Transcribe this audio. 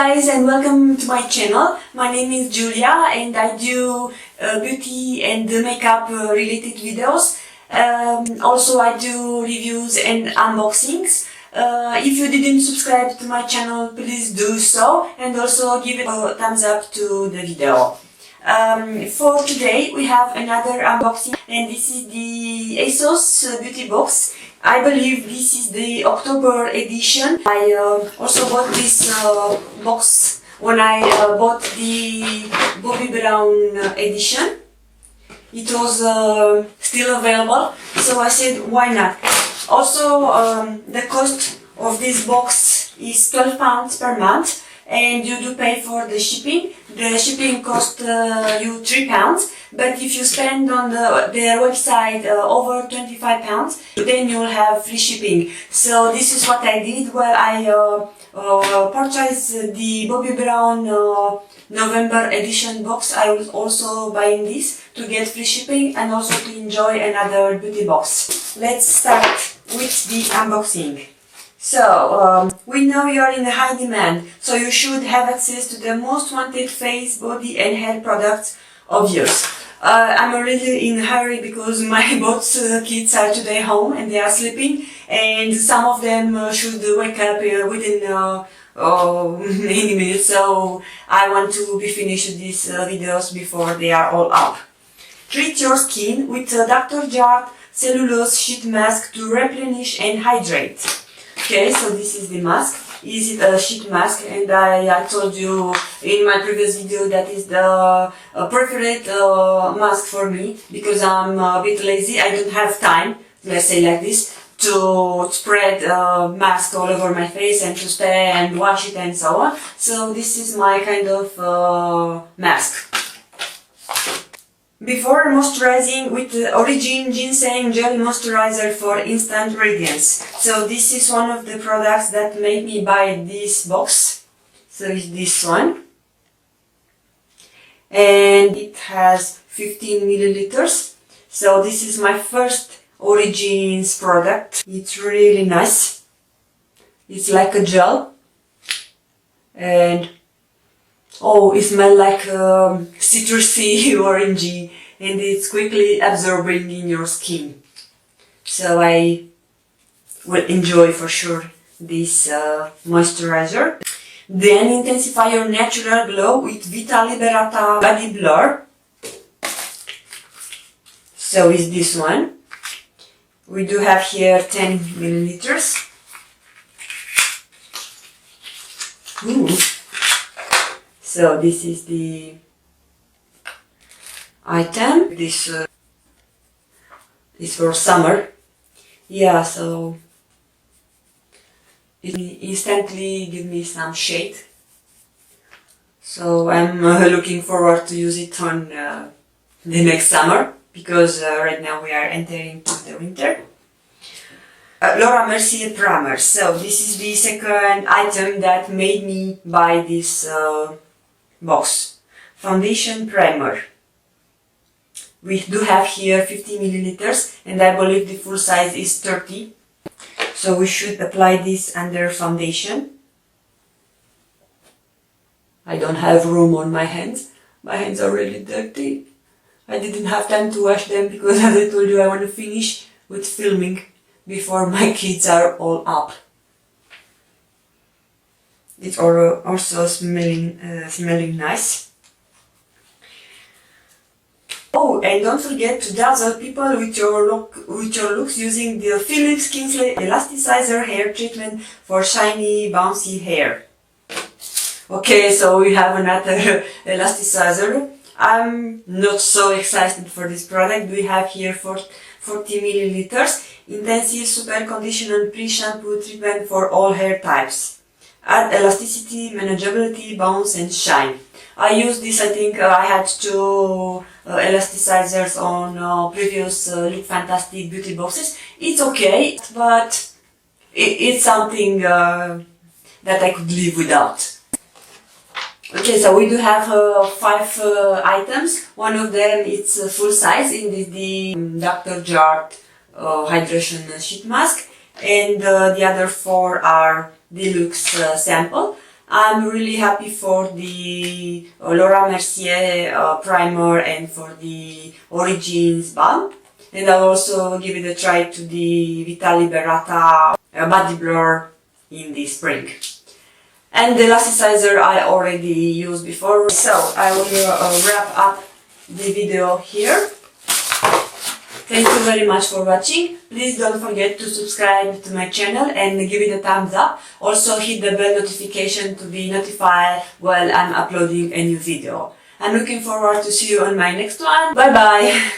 guys, and welcome to my channel. My name is Julia and I do beauty and makeup related videos. Also I do reviews and unboxings. If you didn't subscribe to my channel, please do so, and also give it a thumbs up to the video. For today we have another unboxing, and this is the ASOS beauty box. I believe this is the October edition. I also bought this box when I bought the Bobbi Brown edition. It was still available, so I said why not. Also, the cost of this box is £12 per month, and you do pay for the shipping. The shipping costs you £3, but if you spend on their website over £25, then you'll have free shipping. So this is what I did. Well, I purchased the Bobbi Brown November edition box. I was also buying this to get free shipping and also to enjoy another beauty box. Let's start with the unboxing. So, we know you're in high demand, so you should have access to the most wanted face, body and hair products of yours. I'm already in a hurry because my both kids are today home and they are sleeping, and some of them should wake up within any minute, so I want to be finished these videos before they are all up. Treat your skin with Dr. Jart Cellulose Sheet Mask to replenish and hydrate. Okay, so this is the mask. Is it a sheet mask? And I told you in my previous video that is the preferred mask for me, because I'm a bit lazy. I don't have time, let's say like this, to spread mask all over my face and to stay and wash it and so on. So this is my kind of mask. Before moisturizing with the Origin GinZing Gel Moisturizer for instant radiance. So this is one of the products that made me buy this box. So it's this one. And it has 15 milliliters. So this is my first Origin's product. It's really nice. It's like a gel. And oh, it smells like citrusy, orangey, and it's quickly absorbing in your skin. So I will enjoy for sure this moisturizer. Then intensify your natural glow with Vita Liberata Body Blur. So is this one. We do have here 10 milliliters. Ooh. So this is the item. This is for summer. Yeah, so it instantly gives me some shade. So I'm looking forward to use it on the next summer, because right now we are entering to the winter. Mercier Primer. So this is the second item that made me buy this box. Foundation primer. We do have here 50 milliliters, and I believe the full size is 30. So we should apply this under foundation. I don't have room on my hands. My hands are really dirty. I didn't have time to wash them because, as I told you, I want to finish with filming before my kids are all up. It's also smelling nice. Oh, and don't forget to dazzle people with your looks using the Philips Kingsley Elasticizer hair treatment for shiny, bouncy hair. Okay, so we have another elasticizer. I'm not so excited for this product. We have here 40 milliliters. Intensive super conditioner pre-shampoo treatment for all hair types. Add elasticity, manageability, bounce and shine. I used this, I think I had two elasticizers on previous Look Fantastic beauty boxes. It's okay, but it's something that I could live without. Okay, so we do have 5 items. One of them is full size in the Dr. Jart hydration sheet mask, and the other 4 are deluxe sample. I'm really happy for the Laura Mercier primer and for the Origins balm. And I'll also give it a try to the Vita Liberata body blur in the spring. And the Elasticizer I already used before. So I will wrap up the video here. Thank you very much for watching. Please don't forget to subscribe to my channel and give it a thumbs up. Also hit the bell notification to be notified while I'm uploading a new video. I'm looking forward to see you on my next one. Bye bye!